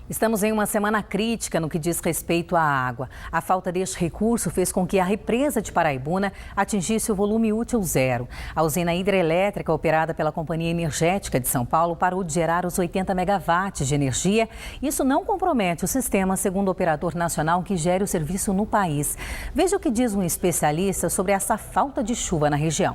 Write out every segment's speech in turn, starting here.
Estamos em uma semana crítica no que diz respeito à água. A falta deste recurso fez com que a represa de Paraibuna atingisse o volume útil zero. A usina hidrelétrica operada pela Companhia Energética de São Paulo parou de gerar os 80 megawatts de energia. Isso não compromete o sistema, segundo o operador nacional que gere o serviço no país. Veja o que diz um especialista sobre essa falta de chuva na região.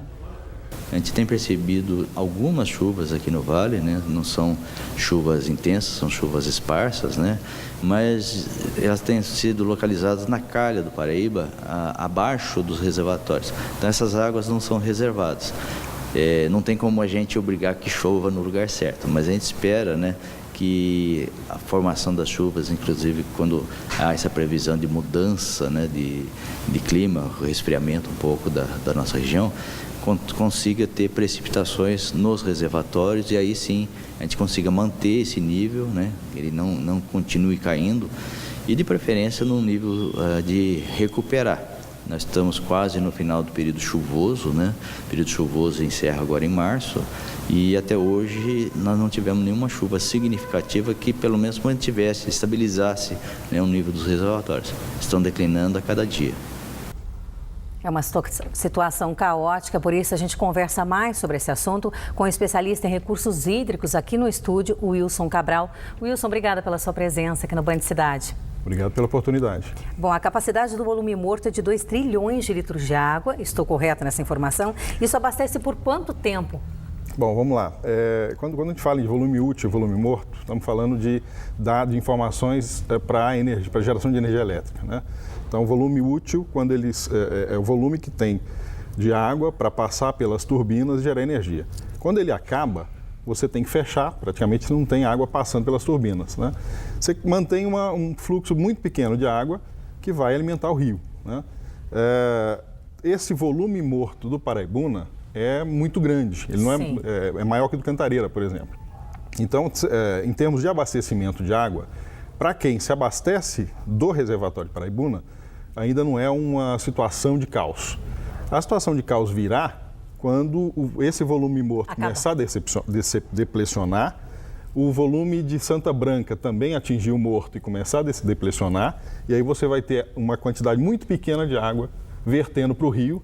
A gente tem percebido algumas chuvas aqui no vale, né? Não são chuvas intensas, são chuvas esparsas, né? Mas elas têm sido localizadas na calha do Paraíba, abaixo dos reservatórios. Então essas águas não são reservadas. Não tem como a gente obrigar que chova no lugar certo, mas a gente espera, né, que a formação das chuvas, inclusive quando há essa previsão de mudança, né, de clima, resfriamento um pouco da nossa região, consiga ter precipitações nos reservatórios e aí sim a gente consiga manter esse nível, né? Ele não continue caindo e de preferência num nível de recuperar. Nós estamos quase no final do período chuvoso, né? O período chuvoso encerra agora em março e até hoje nós não tivemos nenhuma chuva significativa que pelo menos mantivesse, estabilizasse, né, o nível dos reservatórios. Estão declinando a cada dia. É uma situação caótica, por isso a gente conversa mais sobre esse assunto com o especialista em recursos hídricos aqui no estúdio, o Wilson Cabral. Wilson, obrigada pela sua presença aqui no Band Cidade. Obrigado pela oportunidade. Bom, a capacidade do volume morto é de 2 trilhões de litros de água, estou correta nessa informação? Isso abastece por quanto tempo? Bom, vamos lá. Quando a gente fala de volume útil e volume morto, estamos falando de dados, informações para geração de energia elétrica, né? Então, o volume útil, quando é o volume que tem de água para passar pelas turbinas e gerar energia. Quando ele acaba, você tem que fechar, praticamente não tem água passando pelas turbinas, né? Você mantém um fluxo muito pequeno de água que vai alimentar o rio, né? Esse volume morto do Paraibuna é muito grande, ele não é maior que o do Cantareira, por exemplo. Então, em termos de abastecimento de água, para quem se abastece do reservatório de Paraibuna, ainda não é uma situação de caos. A situação de caos virá quando esse volume morto começar a deplecionar, o volume de Santa Branca também atingir o morto e começar a deplecionar, e aí você vai ter uma quantidade muito pequena de água vertendo para o rio,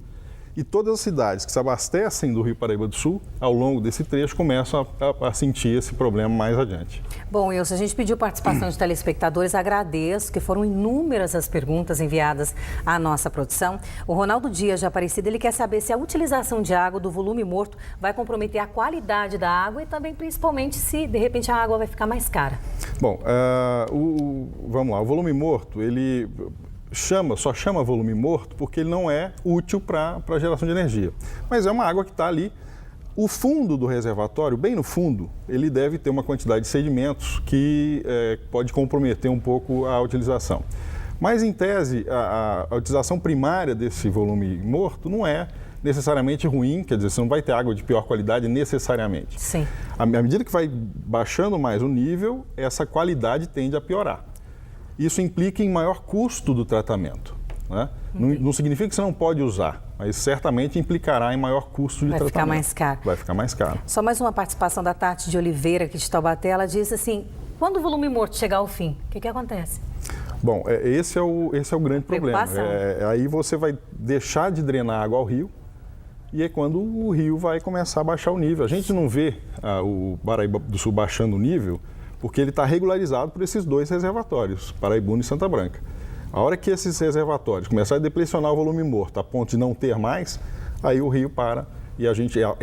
e todas as cidades que se abastecem do Rio Paraíba do Sul, ao longo desse trecho, começam a sentir esse problema mais adiante. Bom, Wilson, a gente pediu participação de telespectadores, agradeço, que foram inúmeras as perguntas enviadas à nossa produção. O Ronaldo Dias de Aparecida, ele quer saber se a utilização de água do volume morto vai comprometer a qualidade da água e também, principalmente, se, de repente, a água vai ficar mais cara. Bom, vamos lá, o volume morto, ele só chama volume morto porque ele não é útil para a geração de energia. Mas é uma água que está ali. O fundo do reservatório, bem no fundo, ele deve ter uma quantidade de sedimentos que pode comprometer um pouco a utilização. Mas, em tese, a utilização primária desse volume morto não é necessariamente ruim, quer dizer, você não vai ter água de pior qualidade necessariamente. Sim. À medida que vai baixando mais o nível, essa qualidade tende a piorar. Isso implica em maior custo do tratamento, né? Não significa que você não pode usar, mas certamente implicará em maior custo de tratamento. Vai ficar mais caro. Vai ficar mais caro. Só mais uma participação da Tati de Oliveira, aqui de Taubaté. Ela disse assim, quando o volume morto chegar ao fim, o que acontece? Bom, esse é o grande problema. Aí você vai deixar de drenar água ao rio e é quando o rio vai começar a baixar o nível. A gente não vê o Paraíba do Sul baixando o nível porque ele está regularizado por esses 2 reservatórios, Paraibuna e Santa Branca. A hora que esses reservatórios começarem a deplecionar o volume morto a ponto de não ter mais, aí o rio para e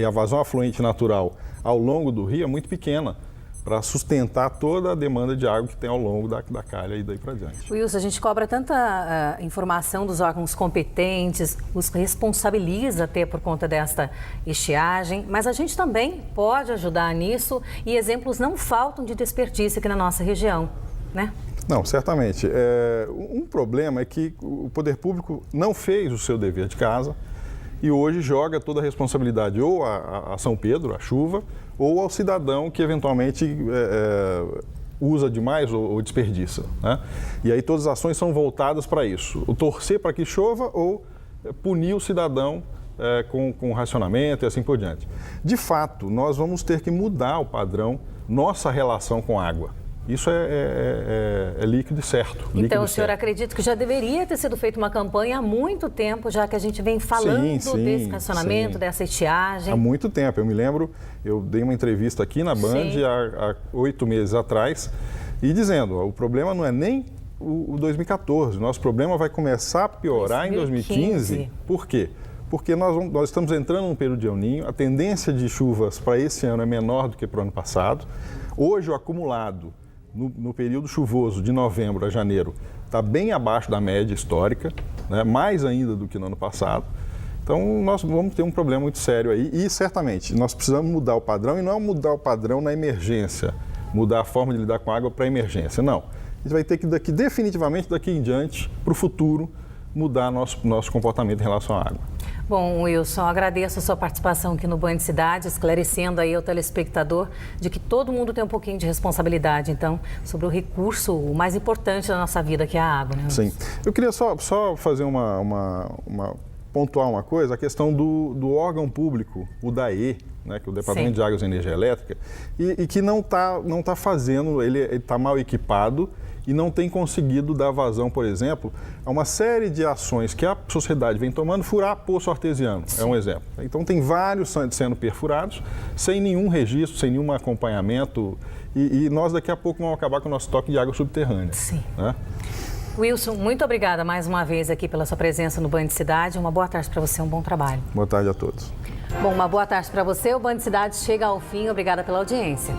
a vazão afluente natural ao longo do rio é muito pequena para sustentar toda a demanda de água que tem ao longo da calha e daí para diante. Wilson, a gente cobra tanta informação dos órgãos competentes, os responsabiliza até por conta desta estiagem, mas a gente também pode ajudar nisso e exemplos não faltam de desperdício aqui na nossa região, né? Não, certamente. Um problema é que o poder público não fez o seu dever de casa e hoje joga toda a responsabilidade ou a São Pedro, a chuva, ou ao cidadão que eventualmente usa demais ou desperdiça, né? E aí todas as ações são voltadas para isso, o torcer para que chova ou punir o cidadão com racionamento e assim por diante. De fato, nós vamos ter que mudar o padrão, nossa relação com a água, Isso é líquido e certo. Então, o senhor acredita que já deveria ter sido feita uma campanha há muito tempo, já que a gente vem falando desse racionamento, dessa estiagem? Há muito tempo. Eu me lembro, eu dei uma entrevista aqui na Band há 8 meses atrás e dizendo, o problema não é nem o 2014, nosso problema vai começar a piorar em 2015. Por quê? Porque nós estamos entrando num período de El Niño, a tendência de chuvas para esse ano é menor do que para o ano passado. Hoje, o acumulado no período chuvoso de novembro a janeiro está bem abaixo da média histórica, né? Mais ainda do que no ano passado. Então, nós vamos ter um problema muito sério aí e, certamente, nós precisamos mudar o padrão e não é mudar o padrão na emergência, mudar a forma de lidar com a água para a emergência, não. A gente vai ter que, definitivamente, daqui em diante, para o futuro, mudar nosso comportamento em relação à água. Bom, Wilson, agradeço a sua participação aqui no Band Cidade, esclarecendo aí ao telespectador de que todo mundo tem um pouquinho de responsabilidade, então, sobre o recurso o mais importante da nossa vida, que é a água, né, Wilson? Sim. Eu queria só fazer pontuar uma coisa, a questão do órgão público, o DAE, né, que é o Departamento de Águas e Energia Elétrica, e que não tá fazendo, ele está mal equipado e não tem conseguido dar vazão, por exemplo, a uma série de ações que a sociedade vem tomando, furar poço artesiano, é um exemplo. Então tem vários sendo perfurados, sem nenhum registro, sem nenhum acompanhamento, e nós daqui a pouco vamos acabar com o nosso estoque de água subterrânea. Sim. Né? Wilson, muito obrigada mais uma vez aqui pela sua presença no Band Cidade. Uma boa tarde para você, um bom trabalho. Boa tarde a todos. Bom, uma boa tarde para você. O Band Cidade chega ao fim. Obrigada pela audiência.